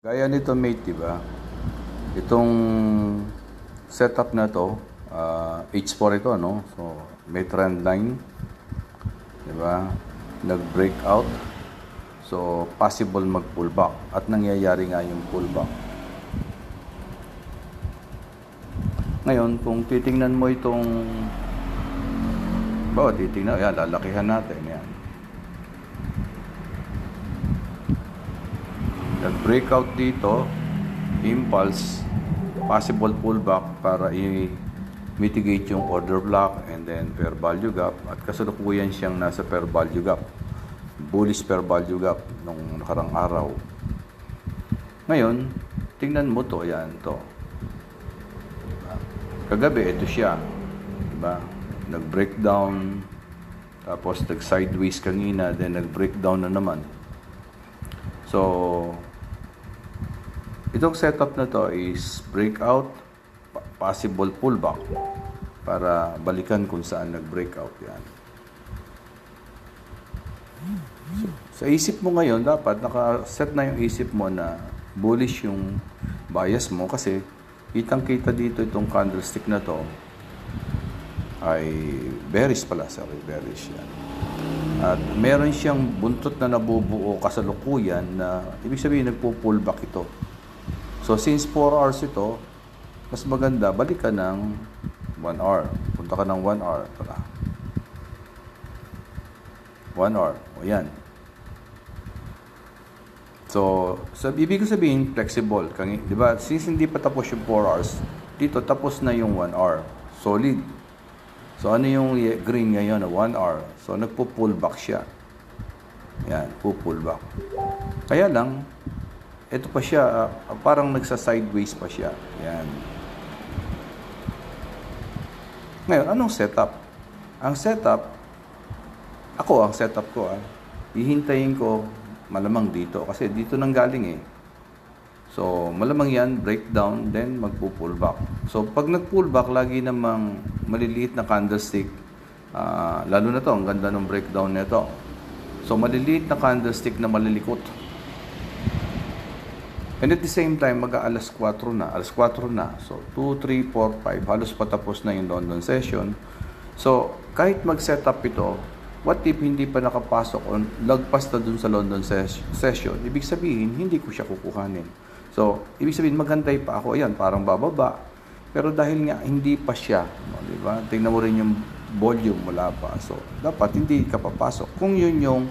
Gaya nito mate, di ba? Itong setup na to, H4 ito, no? So, may trend line, di ba? Nag-breakout. So, possible mag-pullback. At nangyayari nga yung pullback. Ngayon, kung titingnan mo itong titingnan, yan, lalakihan natin, yan. Nag-breakout dito, impulse, possible pullback para i-mitigate yung order block and then fair value gap, at kasalukuyan siyang nasa fair value gap, bullish fair value gap nung nakarang araw. Ngayon, tingnan mo to, yan to. Kagabi, ito siya, diba? Nag-breakdown, tapos nag-sideways kanina, then nag-breakdown na naman. So, itong setup na to is breakout, possible pullback para balikan kung saan nag-breakout yan. So, sa isip mo ngayon, dapat naka-set na yung isip mo na bullish yung bias mo kasi kitang-kita dito itong candlestick na to ay bearish pala, sorry, bearish yan. At meron siyang buntot na nabubuo kasalukuyan na ibig sabihin nagpo-pullback ito. So since 4 hours ito, mas maganda balik ka ng 1 hour. Punta ka ng 1 hour. Tara. 1 hour. O yan. So ibig sabihin flexible. Di ba? Since hindi pa tapos yung 4 hours, dito tapos na yung 1 hour. Solid. So, ano yung green ngayon na 1 hour? So, nagpo-pullback siya. Yan, pullback. Kaya lang, ito pa siya, parang nagsa-sideways pa siya. Yan. Ngayon, anong setup? Ang setup ko, hihintayin ko malamang dito. Kasi dito nang galing eh. So, malamang yan, breakdown, then magpo-pullback. So, pag nag-pullback, lagi namang maliliit na candlestick, lalo na to, ang ganda ng breakdown nito. So, maliliit na candlestick na malilikot. And at the same time, mag-aalas 4 na. Alas 4 na. So, 2, 3, 4, 5. Halos patapos na yung London session. So, kahit mag-setup ito, what if hindi pa nakapasok o lagpas na dun sa London session, ibig sabihin, hindi ko siya kukuhanin. So, ibig sabihin, maghantay pa ako. Ayan, parang bababa. Pero dahil nga, hindi pa siya. No, di ba? Tingnan mo rin yung volume, wala pa. So, dapat hindi ka papasok. Kung yun yung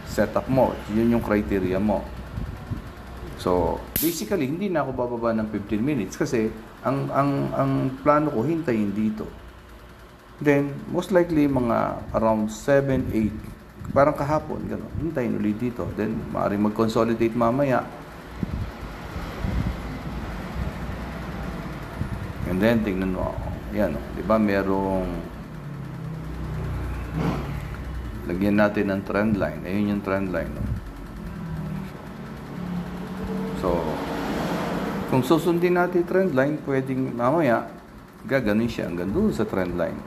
setup mo, yun yung criteria mo. So, basically, hindi na ako bababa ng 15 minutes kasi ang plano ko, hintayin dito. Then, most likely, mga around 7, 8, parang kahapon, gano'n. Hintayin ulit dito. Then, maaaring mag-consolidate mamaya. And then, tingnan mo, yan, di ba, merong, lagyan natin ng trend line. Ayun yung trend line. No? So, kung susundin natin trend line, pwedeng mamaya, gaganin siya hanggang doon sa trend line.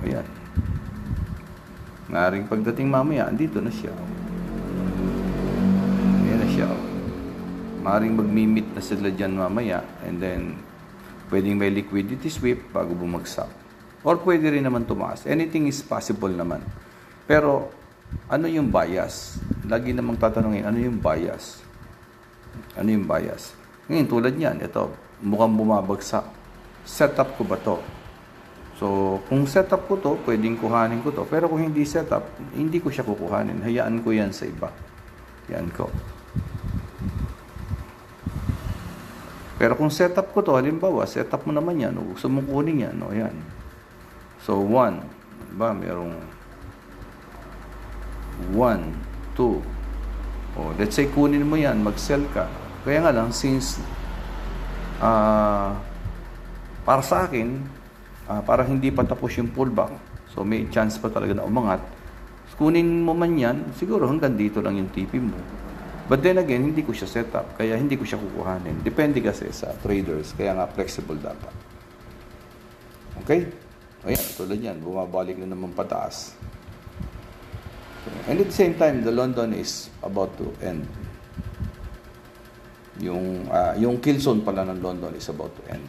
Ayan. Maaaring pagdating mamaya, andito na siya. Ayan na siya. Maaaring magmi-meet na sila dyan mamaya and then pwedeng may liquidity sweep bago bumagsak. Or pwede rin naman tumaas. Anything is possible naman. Pero ano yung bias? Lagi namang tatanungin, ano yung bias? Ano yung bias? Ngayon, tulad niyan, ito, mukhang bumabagsak. Setup ko ba to? So, kung setup ko to, pwedeng kuhanin ko to. Pero kung hindi setup, hindi ko siya kukuhanin. Hayaan ko yan sa iba. Yan ko. Pero kung setup ko to, halimbawa, setup mo naman yan, o gusto mong kunin yan, o yan. So, 1, diba, merong 1, 2, o let's say kunin mo yan, mag-sell ka. Kaya nga lang, since para sa akin, para hindi pa tapos yung pullback, so may chance pa talaga na umangat, kunin mo man yan, siguro hanggang dito lang yung TP mo. But then again, hindi ko siya set up, kaya hindi ko siya kukuhanin. Depende kasi sa traders, kaya nga flexible dapat. Okay? Ayan, tulad yan, bumabalik na naman pataas. And at the same time, the London is about to end. Yung Kilson pala ng London is about to end.